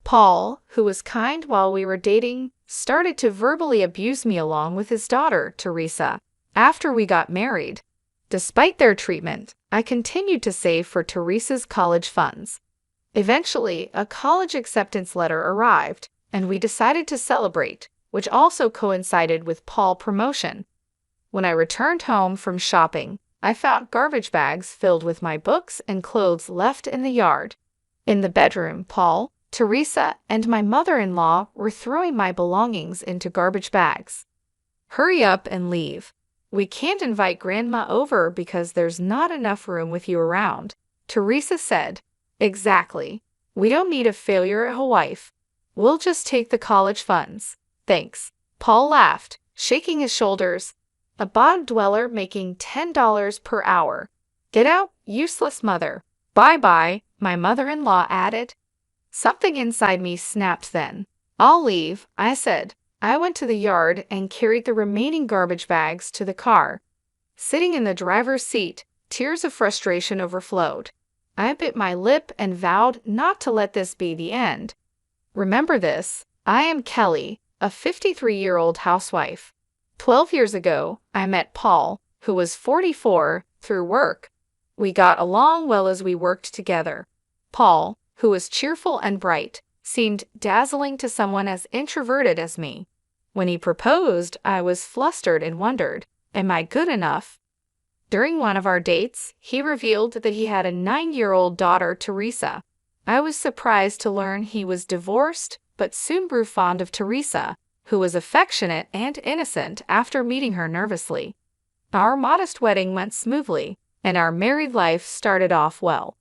Paul, who was kind while we were dating, started to verbally abuse me along with his daughter, Teresa, after we got married. Despite their treatment, I continued to save for Teresa's college funds. Eventually, a college acceptance letter arrived, and we decided to celebrate, which also coincided with Paul's promotion. When I returned home from shopping, I found garbage bags filled with my books and clothes left in the yard. In the bedroom, Paul, Teresa, and my mother-in-law were throwing my belongings into garbage bags. "Hurry up and leave. We can't invite Grandma over because there's not enough room with you around," Teresa said. "Exactly. We don't need a failure of a wife. We'll just take the college funds. Thanks." Paul laughed, shaking his shoulders. "A bottom dweller making $10 per hour. Get out, useless mother." "Bye-bye," my mother-in-law added. Something inside me snapped then. "I'll leave," I said. I went to the yard and carried the remaining garbage bags to the car. Sitting in the driver's seat, tears of frustration overflowed. I bit my lip and vowed not to let this be the end. Remember this, I am Kelly, a 53-year-old housewife. 12 years ago, I met Paul, who was 44, through work. We got along well as we worked together. Paul, who was cheerful and bright, seemed dazzling to someone as introverted as me. When he proposed, I was flustered and wondered, am I good enough? During one of our dates, he revealed that he had a 9-year-old daughter, Teresa. I was surprised to learn he was divorced, but soon grew fond of Teresa, who was affectionate and innocent after meeting her nervously. Our modest wedding went smoothly, and our married life started off well.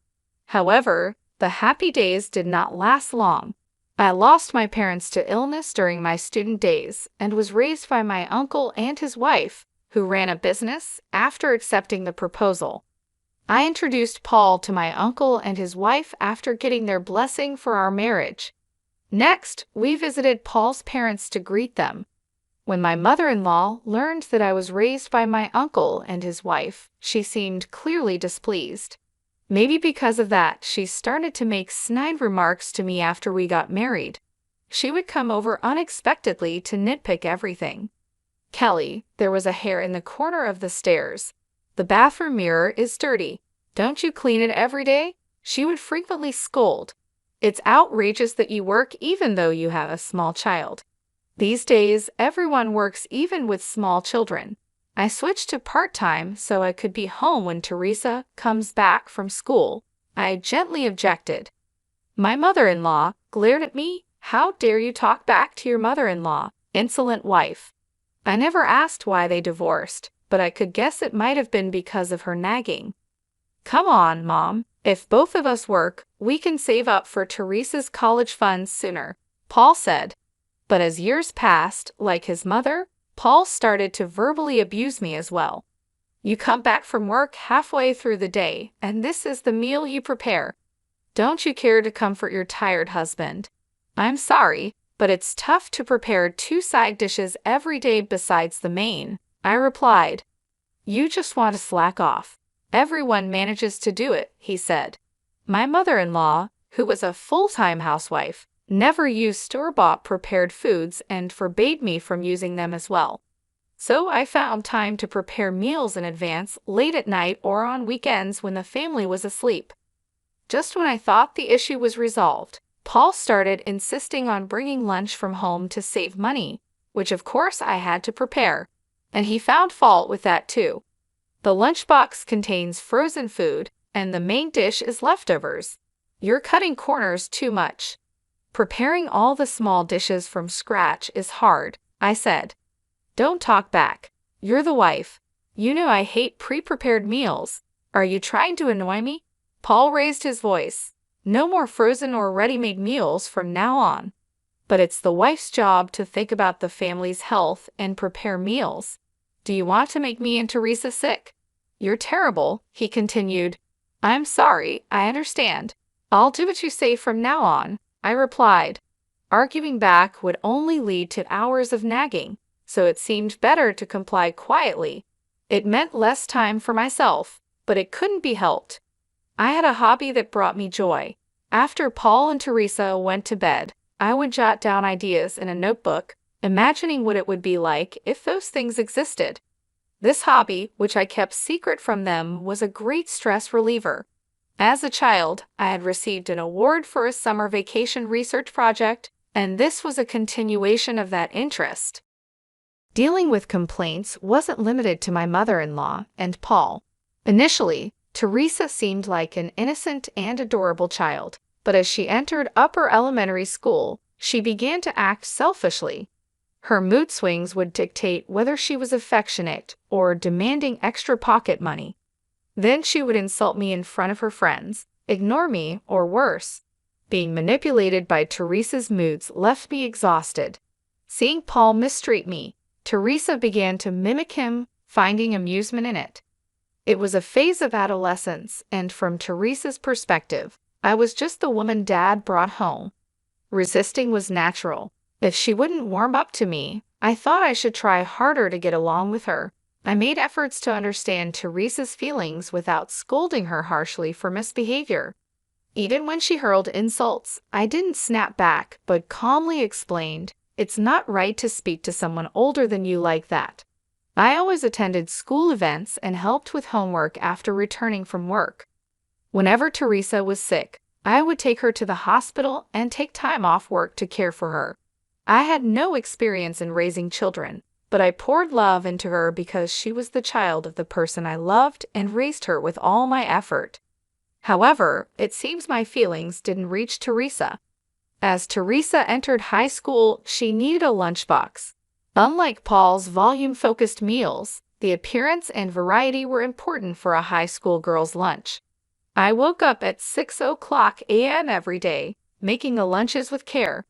However, the happy days did not last long. I lost my parents to illness during my student days and was raised by my uncle and his wife, who ran a business, after accepting the proposal. I introduced Paul to my uncle and his wife after getting their blessing for our marriage. Next, we visited Paul's parents to greet them. When my mother-in-law learned that I was raised by my uncle and his wife, she seemed clearly displeased. Maybe because of that, she started to make snide remarks to me after we got married. She would come over unexpectedly to nitpick everything. "Kelly, there was a hair in the corner of the stairs. The bathroom mirror is dirty. Don't you clean it every day?" she would frequently scold. "It's outrageous that you work even though you have a small child. These days, everyone works even with small children. I switched to part-time so I could be home when Teresa comes back from school," I gently objected. My mother-in-law glared at me. "How dare you talk back to your mother-in-law, insolent wife." I never asked why they divorced, but I could guess it might have been because of her nagging. "Come on, Mom. If both of us work, we can save up for Teresa's college funds sooner," Paul said. But as years passed, like his mother, Paul started to verbally abuse me as well. "You come back from work halfway through the day, and this is the meal you prepare. Don't you care to comfort your tired husband? I'm sorry, but it's tough to prepare 2 side dishes every day besides the main," I replied. "You just want to slack off. Everyone manages to do it," he said. My mother-in-law, who was a full-time housewife, never used store-bought prepared foods and forbade me from using them as well. So I found time to prepare meals in advance late at night or on weekends when the family was asleep. Just when I thought the issue was resolved, Paul started insisting on bringing lunch from home to save money, which of course I had to prepare, and he found fault with that too. The lunchbox contains frozen food, and the main dish is leftovers. "You're cutting corners too much. Preparing all the small dishes from scratch is hard," I said. "Don't talk back. You're the wife. You know I hate pre-prepared meals. Are you trying to annoy me?" Paul raised his voice. "No more frozen or ready-made meals from now on. But it's the wife's job to think about the family's health and prepare meals. Do you want to make me and Teresa sick?" "You're terrible," he continued. "I'm sorry, I understand. I'll do what you say from now on," I replied. Arguing back would only lead to hours of nagging, so it seemed better to comply quietly. It meant less time for myself, but it couldn't be helped. I had a hobby that brought me joy. After Paul and Teresa went to bed, I would jot down ideas in a notebook, imagining what it would be like if those things existed. This hobby, which I kept secret from them, was a great stress reliever. As a child, I had received an award for a summer vacation research project, and this was a continuation of that interest. Dealing with complaints wasn't limited to my mother-in-law and Paul. Initially, Teresa seemed like an innocent and adorable child, but as she entered upper elementary school, she began to act selfishly. Her mood swings would dictate whether she was affectionate or demanding extra pocket money. Then she would insult me in front of her friends, ignore me, or worse. Being manipulated by Teresa's moods left me exhausted. Seeing Paul mistreat me, Teresa began to mimic him, finding amusement in it. It was a phase of adolescence, and from Teresa's perspective, I was just the woman Dad brought home. Resisting was natural. If she wouldn't warm up to me, I thought I should try harder to get along with her. I made efforts to understand Teresa's feelings without scolding her harshly for misbehavior. Even when she hurled insults, I didn't snap back, but calmly explained, "It's not right to speak to someone older than you like that." I always attended school events and helped with homework after returning from work. Whenever Teresa was sick, I would take her to the hospital and take time off work to care for her. I had no experience in raising children, but I poured love into her because she was the child of the person I loved and raised her with all my effort. However, it seems my feelings didn't reach Teresa. As Teresa entered high school, she needed a lunchbox. Unlike Paul's volume-focused meals, the appearance and variety were important for a high school girl's lunch. I woke up at 6 a.m. every day, making the lunches with care.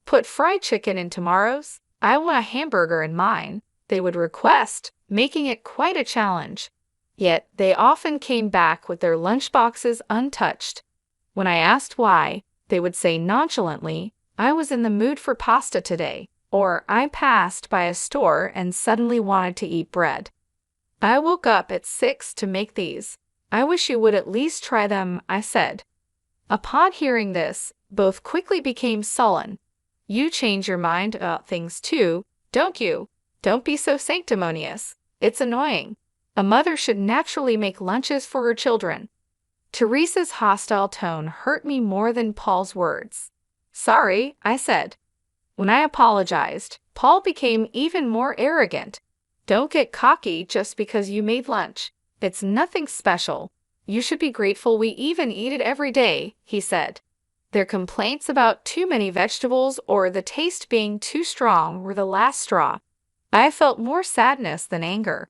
"Put fried chicken in tomorrow's. I want a hamburger in mine," they would request, making it quite a challenge. Yet, they often came back with their lunchboxes untouched. When I asked why, they would say nonchalantly, "I was in the mood for pasta today," or "I passed by a store and suddenly wanted to eat bread." "I woke up at 6 to make these. I wish you would at least try them," I said. Upon hearing this, both quickly became sullen. "You change your mind about things too, don't you? Don't be so sanctimonious. It's annoying. A mother should naturally make lunches for her children." Teresa's hostile tone hurt me more than Paul's words. "Sorry," I said. When I apologized, Paul became even more arrogant. "Don't get cocky just because you made lunch. It's nothing special. You should be grateful we even eat it every day," he said. Their complaints about too many vegetables or the taste being too strong were the last straw. I felt more sadness than anger.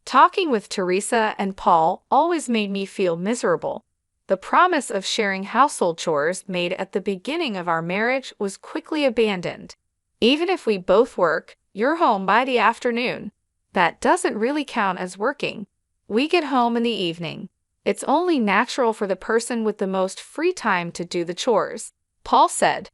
Talking with Teresa and Paul always made me feel miserable. The promise of sharing household chores made at the beginning of our marriage was quickly abandoned. "Even if we both work, you're home by the afternoon. That doesn't really count as working. We get home in the evening. It's only natural for the person with the most free time to do the chores," Paul said.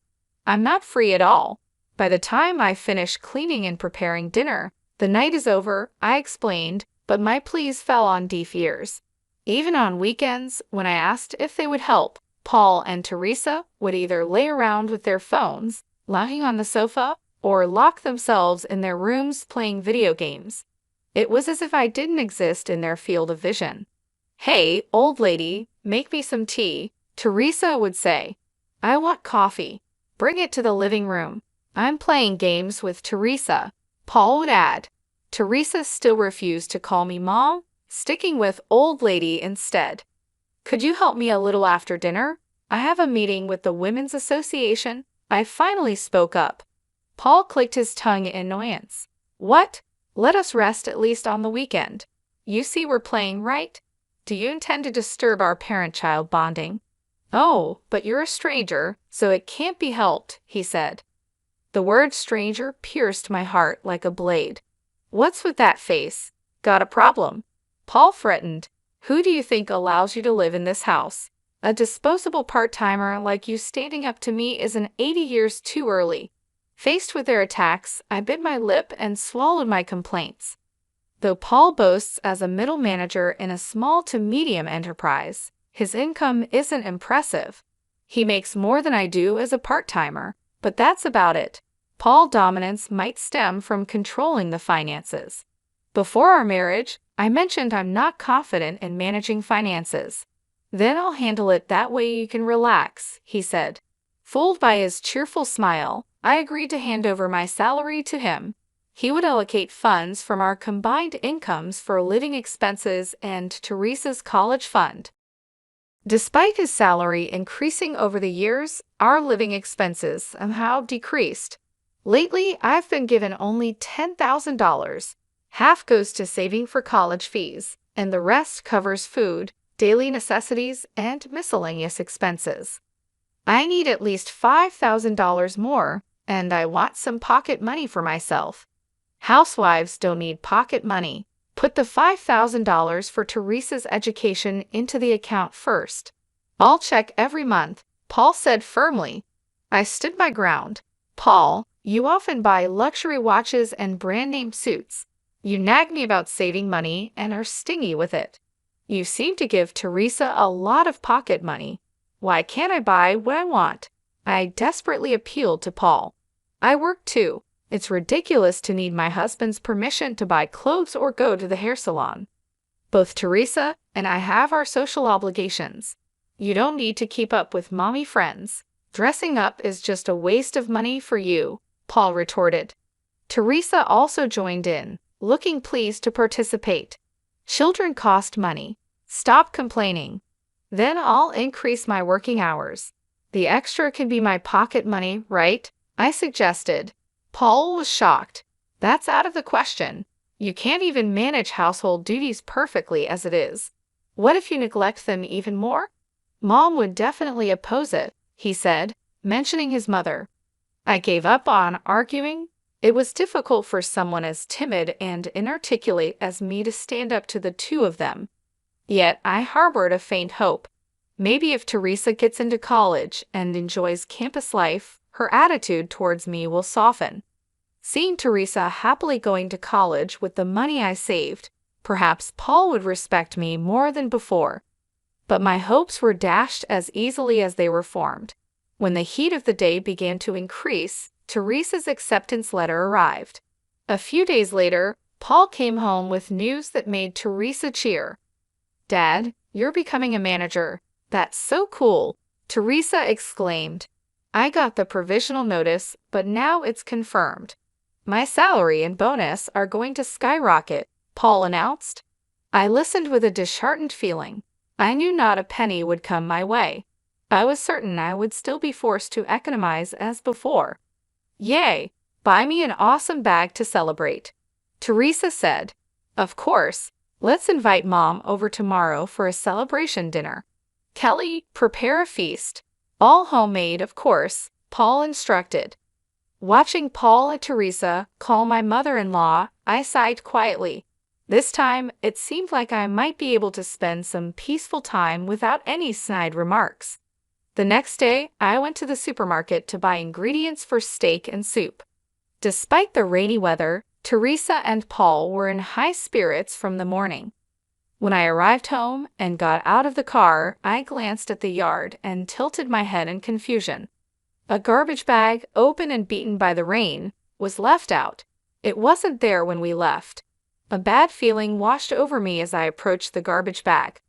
"I'm not free at all. By the time I finish cleaning and preparing dinner, the night is over," I explained, but my pleas fell on deaf ears. Even on weekends, when I asked if they would help, Paul and Teresa would either lay around with their phones, lying on the sofa, or lock themselves in their rooms playing video games. It was as if I didn't exist in their field of vision. "Hey, old lady, make me some tea," Teresa would say. "I want coffee. Bring it to the living room. I'm playing games with Teresa," Paul would add. Teresa still refused to call me Mom, sticking with old lady instead. "Could you help me a little after dinner? I have a meeting with the Women's Association," I finally spoke up. Paul clicked his tongue in annoyance. "What? Let us rest at least on the weekend. You see we're playing, right? Do you intend to disturb our parent-child bonding?" "Oh, but you're a stranger, so it can't be helped," he said. The word stranger pierced my heart like a blade. "What's with that face? Got a problem?" Paul threatened. "Who do you think allows you to live in this house? A disposable part-timer like you standing up to me isn't 80 years too early." Faced with their attacks, I bit my lip and swallowed my complaints. Though Paul boasts as a middle manager in a small to medium enterprise, his income isn't impressive. He makes more than I do as a part-timer, but that's about it. Paul's dominance might stem from controlling the finances. Before our marriage, I mentioned I'm not confident in managing finances. Then I'll handle it that way you can relax, he said. Fooled by his cheerful smile, I agreed to hand over my salary to him. He would allocate funds from our combined incomes for living expenses and Teresa's college fund. Despite his salary increasing over the years, our living expenses somehow decreased. Lately, I've been given only $10,000. Half goes to saving for college fees, and the rest covers food, daily necessities, and miscellaneous expenses. I need at least $5,000 more, and I want some pocket money for myself. Housewives don't need pocket money. Put the $5,000 for Teresa's education into the account first. I'll check every month, Paul said firmly. I stood my ground. Paul, you often buy luxury watches and brand-name suits. You nag me about saving money and are stingy with it. You seem to give Teresa a lot of pocket money. Why can't I buy what I want? I desperately appealed to Paul. I work too. It's ridiculous to need my husband's permission to buy clothes or go to the hair salon. Both Teresa and I have our social obligations. You don't need to keep up with mommy friends. Dressing up is just a waste of money for you, Paul retorted. Teresa also joined in, looking pleased to participate. Children cost money. Stop complaining. Then I'll increase my working hours. The extra can be my pocket money, right? I suggested. Paul was shocked. That's out of the question. You can't even manage household duties perfectly as it is. What if you neglect them even more? Mom would definitely oppose it, he said, mentioning his mother. I gave up on arguing. It was difficult for someone as timid and inarticulate as me to stand up to the two of them. Yet I harbored a faint hope. Maybe if Teresa gets into college and enjoys campus life, her attitude towards me will soften. Seeing Teresa happily going to college with the money I saved, perhaps Paul would respect me more than before. But my hopes were dashed as easily as they were formed. When the heat of the day began to increase, Teresa's acceptance letter arrived. A few days later, Paul came home with news that made Teresa cheer. Dad, you're becoming a manager. That's so cool, Teresa exclaimed. I got the provisional notice, but now it's confirmed. My salary and bonus are going to skyrocket, Paul announced. I listened with a disheartened feeling. I knew not a penny would come my way. I was certain I would still be forced to economize as before. Yay! Buy me an awesome bag to celebrate, Teresa said. Of course. Let's invite Mom over tomorrow for a celebration dinner. Kelly, prepare a feast. All homemade, of course, Paul instructed. Watching Paul and Teresa call my mother-in-law, I sighed quietly. This time, it seemed like I might be able to spend some peaceful time without any snide remarks. The next day, I went to the supermarket to buy ingredients for steak and soup. Despite the rainy weather, Teresa and Paul were in high spirits from the morning. When I arrived home and got out of the car, I glanced at the yard and tilted my head in confusion. A garbage bag, open and beaten by the rain, was left out. It wasn't there when we left. A bad feeling washed over me as I approached the garbage bag.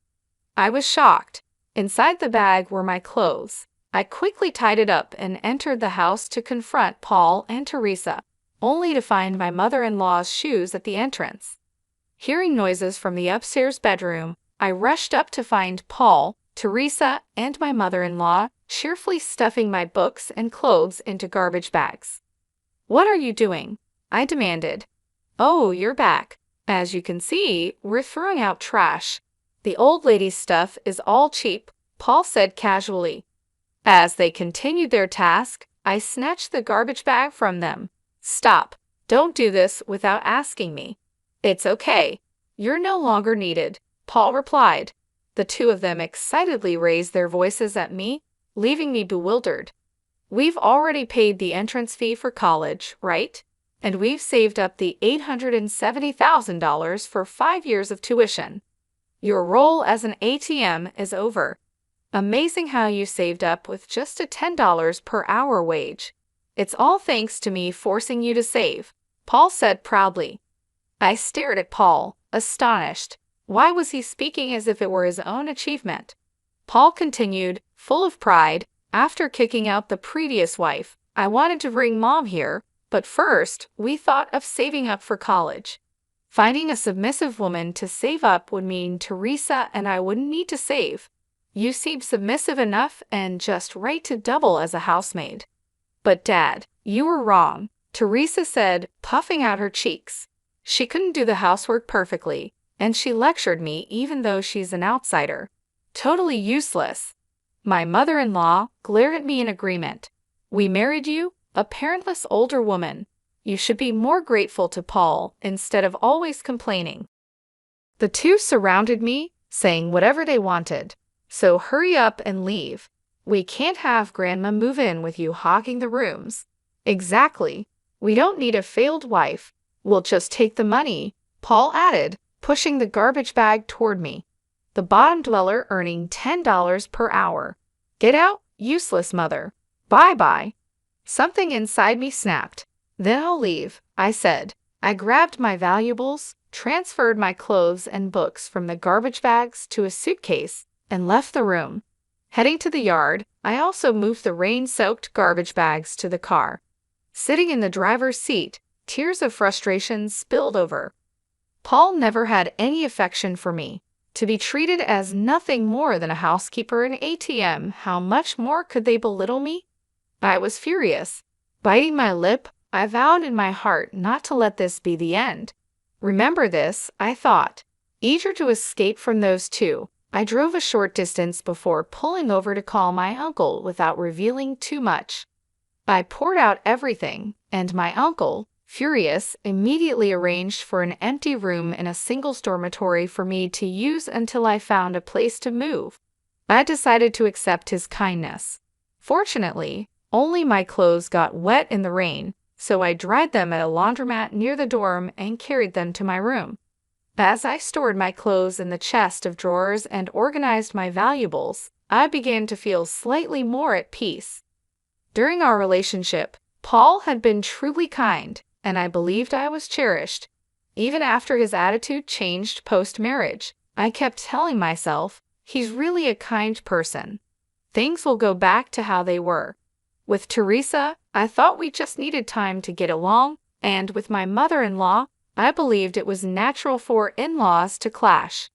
I was shocked. Inside the bag were my clothes. I quickly tied it up and entered the house to confront Paul and Teresa, only to find my mother-in-law's shoes at the entrance. Hearing noises from the upstairs bedroom, I rushed up to find Paul, Teresa, and my mother-in-law cheerfully stuffing my books and clothes into garbage bags. What are you doing? I demanded. Oh, you're back. As you can see, we're throwing out trash. The old lady's stuff is all cheap, Paul said casually. As they continued their task, I snatched the garbage bag from them. Stop. Don't do this without asking me. It's okay. You're no longer needed, Paul replied. The two of them excitedly raised their voices at me, leaving me bewildered. We've already paid the entrance fee for college, right? And we've saved up the $870,000 for 5 years of tuition. Your role as an ATM is over. Amazing how you saved up with just a $10 per hour wage. It's all thanks to me forcing you to save, Paul said proudly. I stared at Paul, astonished. Why was he speaking as if it were his own achievement? Paul continued, full of pride, after kicking out the previous wife, I wanted to bring Mom here, but first, we thought of saving up for college. Finding a submissive woman to save up would mean Teresa and I wouldn't need to save. You seem submissive enough and just right to double as a housemaid. But Dad, you were wrong, Teresa said, puffing out her cheeks. She couldn't do the housework perfectly, and she lectured me even though she's an outsider. Totally useless. My mother-in-law glared at me in agreement. We married you, a parentless older woman. You should be more grateful to Paul instead of always complaining. The two surrounded me, saying whatever they wanted. So hurry up and leave. We can't have Grandma move in with you hogging the rooms. Exactly. We don't need a failed wife. We'll just take the money, Paul added, pushing the garbage bag toward me. The bottom dweller earning $10 per hour. Get out, useless mother. Bye-bye. Something inside me snapped. Then I'll leave, I said. I grabbed my valuables, transferred my clothes and books from the garbage bags to a suitcase, and left the room. Heading to the yard, I also moved the rain-soaked garbage bags to the car. Sitting in the driver's seat, tears of frustration spilled over. Paul never had any affection for me. To be treated as nothing more than a housekeeper and ATM, how much more could they belittle me? I was furious. Biting my lip, I vowed in my heart not to let this be the end. Remember this, I thought. Eager to escape from those two, I drove a short distance before pulling over to call my uncle without revealing too much. I poured out everything, and my uncle, furious, immediately arranged for an empty room in a singles dormitory for me to use until I found a place to move. I decided to accept his kindness. Fortunately, only my clothes got wet in the rain, so I dried them at a laundromat near the dorm and carried them to my room. As I stored my clothes in the chest of drawers and organized my valuables, I began to feel slightly more at peace. During our relationship, Paul had been truly kind, and I believed I was cherished. Even after his attitude changed post-marriage, I kept telling myself, he's really a kind person. Things will go back to how they were. With Teresa, I thought we just needed time to get along, and with my mother-in-law, I believed it was natural for in-laws to clash.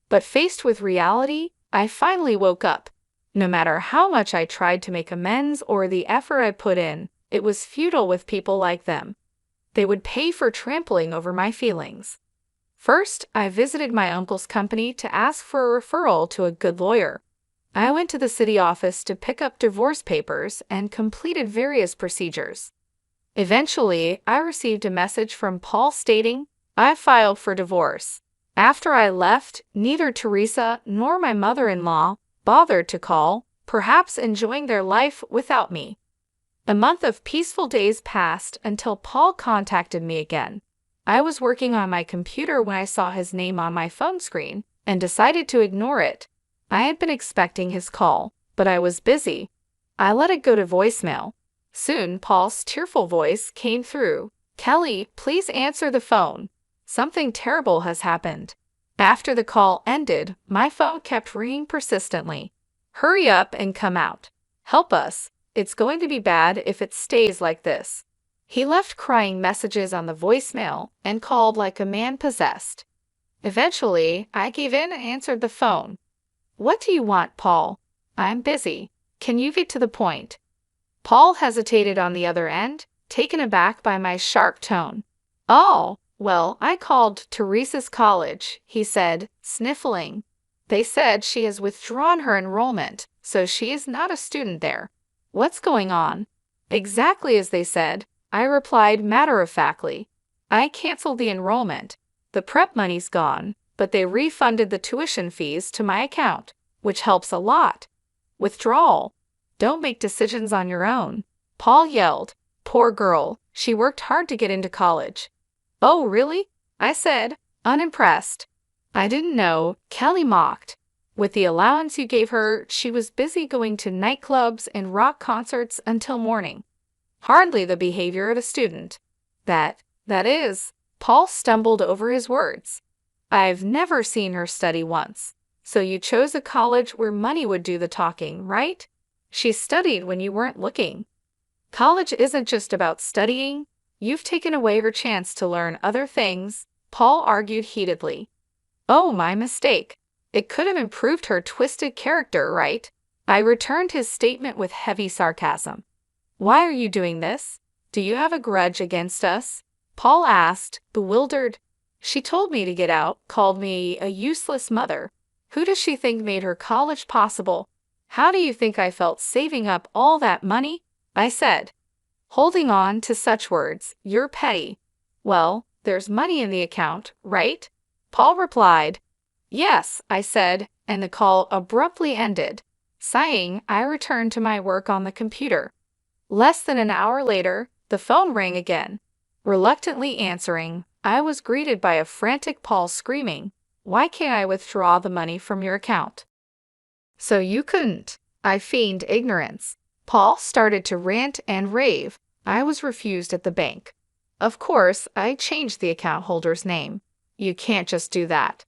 But faced with reality, I finally woke up. No matter how much I tried to make amends or the effort I put in, it was futile with people like them. They would pay for trampling over my feelings. First, I visited my uncle's company to ask for a referral to a good lawyer. I went to the city office to pick up divorce papers and completed various procedures. Eventually, I received a message from Paul stating, I filed for divorce. After I left, neither Teresa nor my mother-in-law bothered to call, perhaps enjoying their life without me. A month of peaceful days passed until Paul contacted me again. I was working on my computer when I saw his name on my phone screen and decided to ignore it. I had been expecting his call, but I was busy. I let it go to voicemail. Soon, Paul's tearful voice came through. Kelly, please answer the phone. Something terrible has happened. After the call ended, my phone kept ringing persistently. Hurry up and come out. Help us. It's going to be bad if it stays like this. He left crying messages on the voicemail and called like a man possessed. Eventually, I gave in and answered the phone. What do you want, Paul? I'm busy. Can you get to the point? Paul hesitated on the other end, taken aback by my sharp tone. Oh, well, I called Teresa's college, he said, sniffling. They said she has withdrawn her enrollment, so she is not a student there. What's going on? Exactly as they said, I replied matter-of-factly. I canceled the enrollment. The prep money's gone, but they refunded the tuition fees to my account, which helps a lot. Withdrawal. Don't make decisions on your own. Paul yelled. Poor girl, she worked hard to get into college. Oh, really? I said, unimpressed. I didn't know, Kelly mocked. With the allowance you gave her, she was busy going to nightclubs and rock concerts until morning. Hardly the behavior of a student. That is, Paul stumbled over his words. I've never seen her study once. So you chose a college where money would do the talking, right? She studied when you weren't looking. College isn't just about studying. You've taken away her chance to learn other things, Paul argued heatedly. Oh, my mistake. It could have improved her twisted character, right? I returned his statement with heavy sarcasm. Why are you doing this? Do you have a grudge against us? Paul asked, bewildered. She told me to get out, called me a useless mother. Who does she think made her college possible? How do you think I felt saving up all that money? I said. Holding on to such words, you're petty. Well, there's money in the account, right? Paul replied. Yes, I said, and the call abruptly ended. Sighing, I returned to my work on the computer. Less than an hour later, the phone rang again. Reluctantly answering, I was greeted by a frantic Paul screaming, "Why can't I withdraw the money from your account?" So you couldn't. I feigned ignorance. Paul started to rant and rave. I was refused at the bank. Of course, I changed the account holder's name. You can't just do that.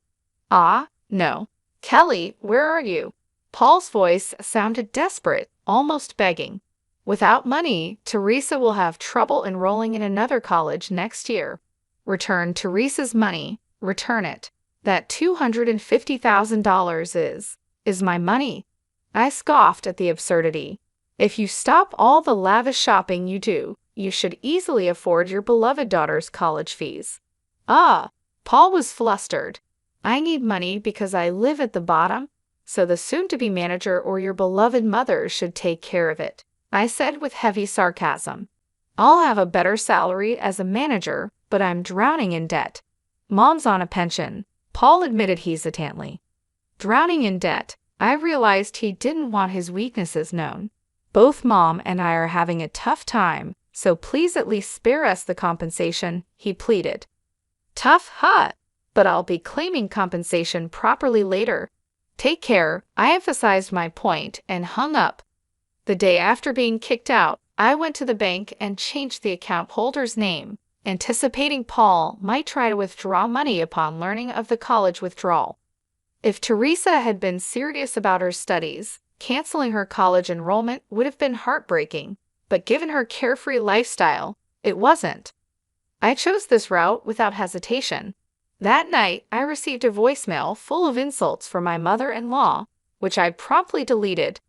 Ah, no. Kelly, where are you? Paul's voice sounded desperate, almost begging. Without money, Teresa will have trouble enrolling in another college next year. Return Teresa's money. Return it. That $250,000 is my money. I scoffed at the absurdity. If you stop all the lavish shopping you do, you should easily afford your beloved daughter's college fees. Ah, Paul was flustered. I need money because I live at the bottom, so the soon-to-be manager or your beloved mother should take care of it, I said with heavy sarcasm. I'll have a better salary as a manager, but I'm drowning in debt. Mom's on a pension, Paul admitted hesitantly. Drowning in debt, I realized he didn't want his weaknesses known. Both Mom and I are having a tough time, so please at least spare us the compensation, he pleaded. Tough, huh? But I'll be claiming compensation properly later. Take care, I emphasized my point and hung up. The day after being kicked out, I went to the bank and changed the account holder's name, anticipating Paul might try to withdraw money upon learning of the college withdrawal. If Teresa had been serious about her studies, canceling her college enrollment would have been heartbreaking, but given her carefree lifestyle, it wasn't. I chose this route without hesitation. That night, I received a voicemail full of insults from my mother-in-law, which I promptly deleted.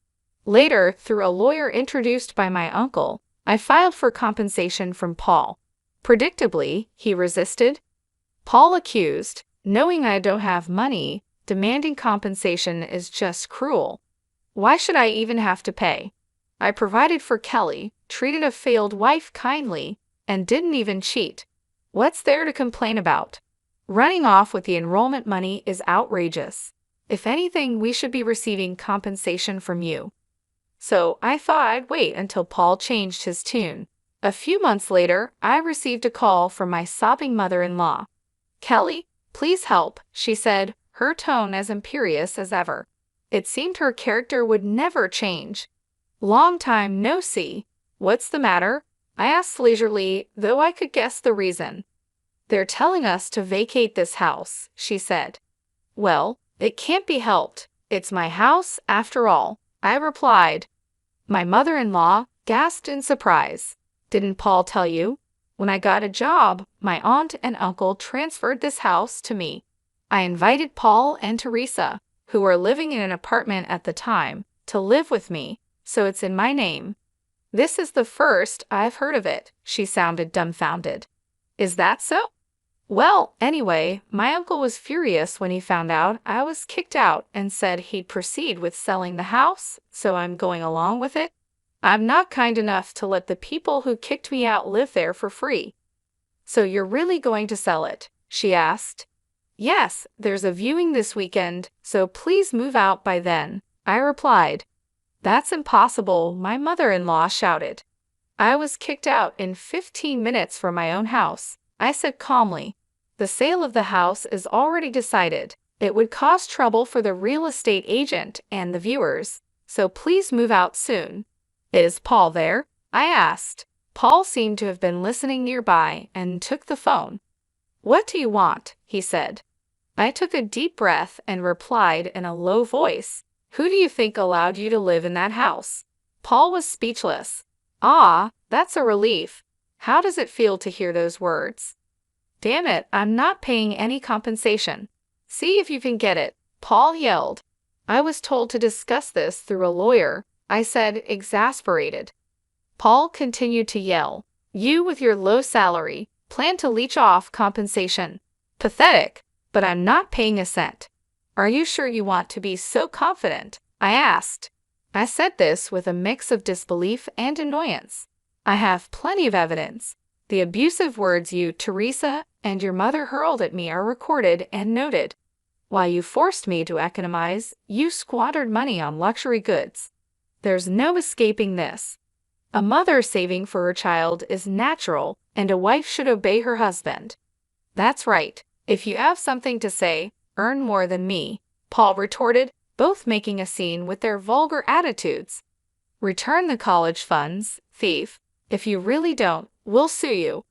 Later, through a lawyer introduced by my uncle, I filed for compensation from Paul. Predictably, he resisted. Paul accused, knowing I don't have money, demanding compensation is just cruel. Why should I even have to pay? I provided for Kelly, treated a failed wife kindly, and didn't even cheat. What's there to complain about? Running off with the enrollment money is outrageous. If anything, we should be receiving compensation from you. So I thought I'd wait until Paul changed his tune. A few months later, I received a call from my sobbing mother-in-law. Kelly, please help, she said, her tone as imperious as ever. It seemed her character would never change. Long time no see. What's the matter? I asked leisurely, though I could guess the reason. They're telling us to vacate this house, she said. Well, it can't be helped. It's my house, after all, I replied. My mother-in-law gasped in surprise. Didn't Paul tell you? When I got a job, my aunt and uncle transferred this house to me. I invited Paul and Teresa, who were living in an apartment at the time, to live with me, so it's in my name. This is the first I've heard of it, she sounded dumbfounded. Is that so? Well, anyway, my uncle was furious when he found out I was kicked out and said he'd proceed with selling the house, so I'm going along with it. I'm not kind enough to let the people who kicked me out live there for free. So you're really going to sell it? She asked. Yes, there's a viewing this weekend, so please move out by then, I replied. That's impossible, my mother-in-law shouted. I was kicked out in 15 minutes from my own house, I said calmly. The sale of the house is already decided. It would cause trouble for the real estate agent and the viewers, so please move out soon. Is Paul there? I asked. Paul seemed to have been listening nearby and took the phone. What do you want? He said. I took a deep breath and replied in a low voice. Who do you think allowed you to live in that house? Paul was speechless. Ah, that's a relief. How does it feel to hear those words? Damn it, I'm not paying any compensation. See if you can get it, Paul yelled. I was told to discuss this through a lawyer, I said, exasperated. Paul continued to yell. You with your low salary plan to leech off compensation. Pathetic, but I'm not paying a cent. Are you sure you want to be so confident? I asked. I said this with a mix of disbelief and annoyance. I have plenty of evidence. The abusive words you, Teresa, and your mother hurled at me are recorded and noted. While you forced me to economize, you squandered money on luxury goods. There's no escaping this. A mother saving for her child is natural, and a wife should obey her husband. That's right. If you have something to say, earn more than me, Paul retorted, both making a scene with their vulgar attitudes. Return the college funds, thief. If you really don't, we'll sue you.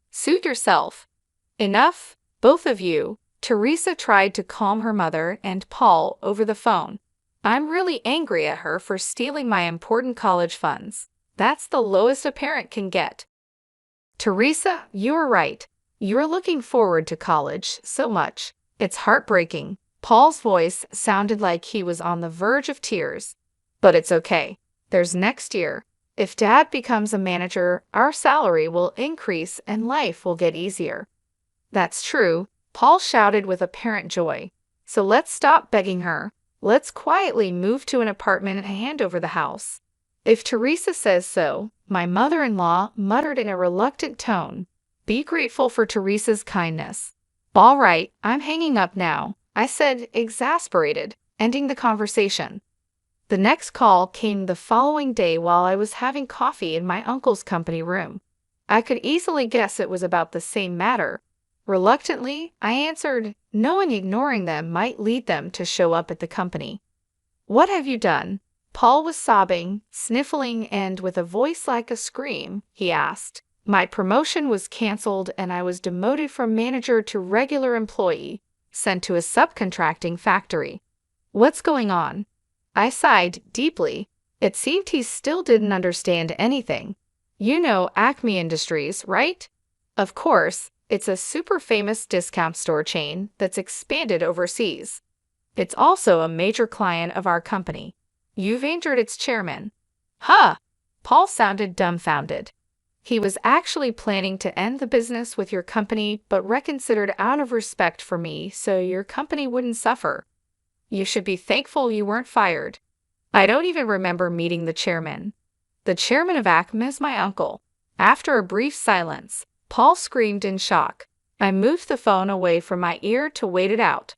Suit yourself. Enough, both of you. Teresa tried to calm her mother and Paul over the phone. I'm really angry at her for stealing my important college funds. That's the lowest a parent can get. Teresa, you're right. You're looking forward to college so much. It's heartbreaking. Paul's voice sounded like he was on the verge of tears. But it's okay. There's next year. If Dad becomes a manager, our salary will increase and life will get easier. That's true, Paul shouted with apparent joy. So let's stop begging her. Let's quietly move to an apartment and hand over the house. If Teresa says so, my mother-in-law muttered in a reluctant tone. Be grateful for Teresa's kindness. All right, I'm hanging up now, I said, exasperated, ending the conversation. The next call came the following day while I was having coffee in my uncle's company room. I could easily guess it was about the same matter. Reluctantly, I answered, knowing ignoring them might lead them to show up at the company. What have you done? Paul was sobbing, sniffling, and with a voice like a scream, he asked. My promotion was canceled and I was demoted from manager to regular employee, sent to a subcontracting factory. What's going on? I sighed deeply. It seemed he still didn't understand anything. You know Acme Industries, right? Of course, it's a super famous discount store chain that's expanded overseas. It's also a major client of our company. You've injured its chairman. Huh! Paul sounded dumbfounded. He was actually planning to end the business with your company, but reconsidered out of respect for me so your company wouldn't suffer. You should be thankful you weren't fired. I don't even remember meeting the chairman. The chairman of Acme is my uncle. After a brief silence, Paul screamed in shock. I moved the phone away from my ear to wait it out.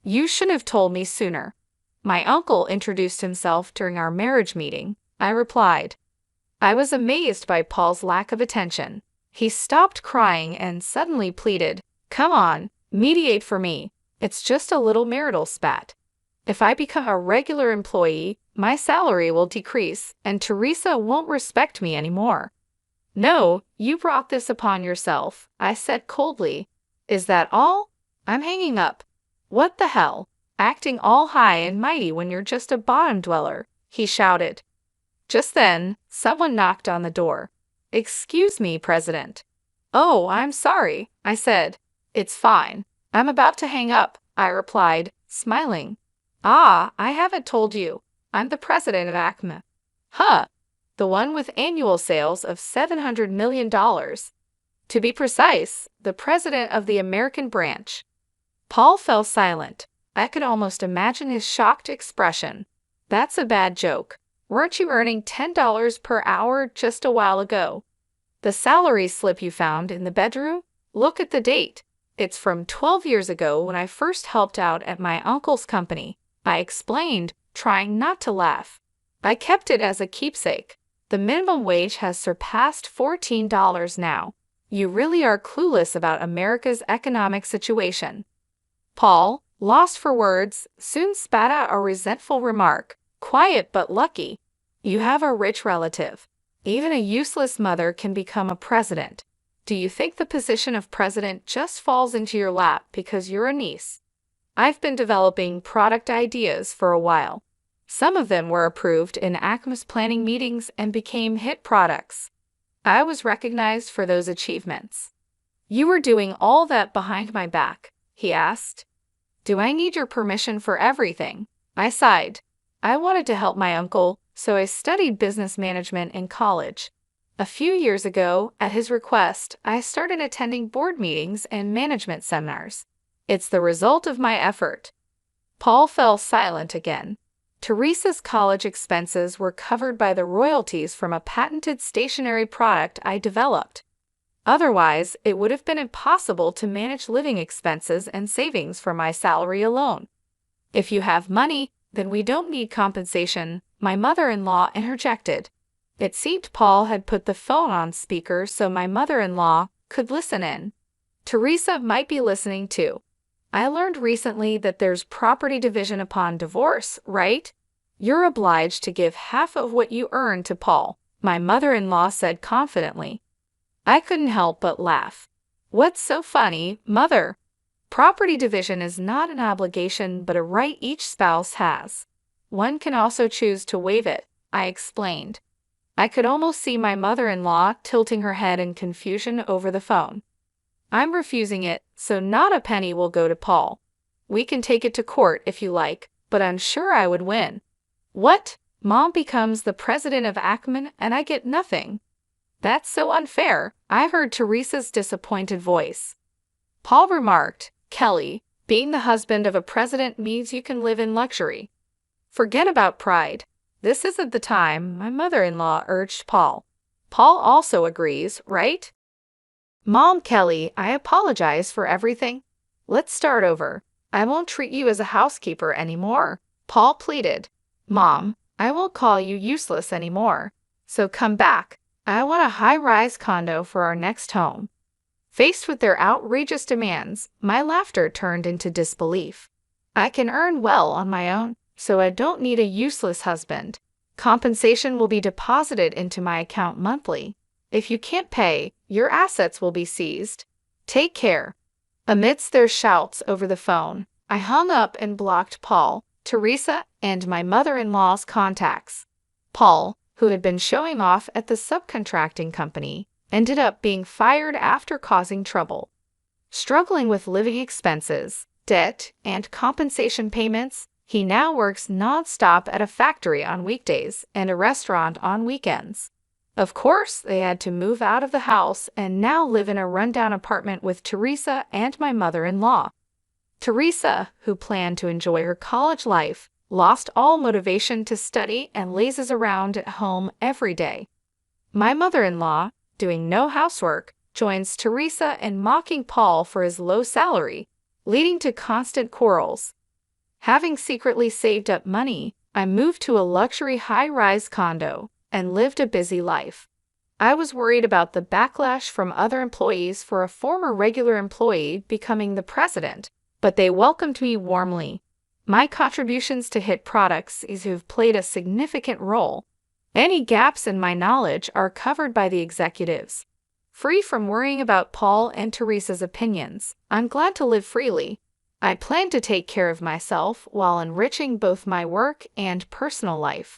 You shouldn't have told me sooner. My uncle introduced himself during our marriage meeting, I replied. I was amazed by Paul's lack of attention. He stopped crying and suddenly pleaded, Come on, mediate for me. It's just a little marital spat. If I become a regular employee, my salary will decrease and Teresa won't respect me anymore. No, you brought this upon yourself, I said coldly. Is that all? I'm hanging up. What the hell? Acting all high and mighty when you're just a bottom dweller, he shouted. Just then, someone knocked on the door. Excuse me, President. Oh, I'm sorry, I said. It's fine. I'm about to hang up, I replied, smiling. Ah, I haven't told you. I'm the president of Acme. Huh. The one with annual sales of $700 million. To be precise, the president of the American branch. Paul fell silent. I could almost imagine his shocked expression. That's a bad joke. Weren't you earning $10 per hour just a while ago? The salary slip you found in the bedroom? Look at the date. It's from 12 years ago when I first helped out at my uncle's company, I explained, trying not to laugh. I kept it as a keepsake. The minimum wage has surpassed $14 now. You really are clueless about America's economic situation. Paul, lost for words, soon spat out a resentful remark. Quiet but lucky. You have a rich relative. Even a useless mother can become a president. Do you think the position of president just falls into your lap because you're a niece? I've been developing product ideas for a while. Some of them were approved in ACMA's planning meetings and became hit products. I was recognized for those achievements. You were doing all that behind my back, he asked. Do I need your permission for everything? I sighed. I wanted to help my uncle, so I studied business management in college. A few years ago, at his request, I started attending board meetings and management seminars. It's the result of my effort. Paul fell silent again. Teresa's college expenses were covered by the royalties from a patented stationery product I developed. Otherwise, it would have been impossible to manage living expenses and savings from my salary alone. If you have money, then we don't need compensation, my mother-in-law interjected. It seemed Paul had put the phone on speaker so my mother-in-law could listen in. Teresa might be listening too. I learned recently that there's property division upon divorce, right? You're obliged to give half of what you earn to Paul, my mother-in-law said confidently. I couldn't help but laugh. What's so funny, mother? Property division is not an obligation but a right each spouse has. One can also choose to waive it, I explained. I could almost see my mother-in-law tilting her head in confusion over the phone. I'm refusing it, so not a penny will go to Paul. We can take it to court if you like, but I'm sure I would win. What? Mom becomes the president of ACMA and I get nothing? That's so unfair, I heard Teresa's disappointed voice. Paul remarked, Kelly, being the husband of a president means you can live in luxury. Forget about pride. This isn't the time, my mother-in-law urged Paul. Paul also agrees, right? Mom, Kelly, I apologize for everything. Let's start over. I won't treat you as a housekeeper anymore, Paul pleaded. Mom, I won't call you useless anymore. So come back. I want a high-rise condo for our next home. Faced with their outrageous demands, my laughter turned into disbelief. I can earn well on my own, so I don't need a useless husband. Compensation will be deposited into my account monthly. If you can't pay, your assets will be seized. Take care. Amidst their shouts over the phone, I hung up and blocked Paul, Teresa, and my mother-in-law's contacts. Paul, who had been showing off at the subcontracting company, ended up being fired after causing trouble. Struggling with living expenses, debt, and compensation payments, he now works non-stop at a factory on weekdays and a restaurant on weekends. Of course, they had to move out of the house and now live in a rundown apartment with Teresa and my mother-in-law. Teresa, who planned to enjoy her college life, lost all motivation to study and lazes around at home every day. My mother-in-law, doing no housework, joins Teresa in mocking Paul for his low salary, leading to constant quarrels. Having secretly saved up money, I moved to a luxury high-rise condo and lived a busy life. I was worried about the backlash from other employees for a former regular employee becoming the president, but they welcomed me warmly. My contributions to hit products have played a significant role. Any gaps in my knowledge are covered by the executives. Free from worrying about Paul and Teresa's opinions, I'm glad to live freely. I plan to take care of myself while enriching both my work and personal life.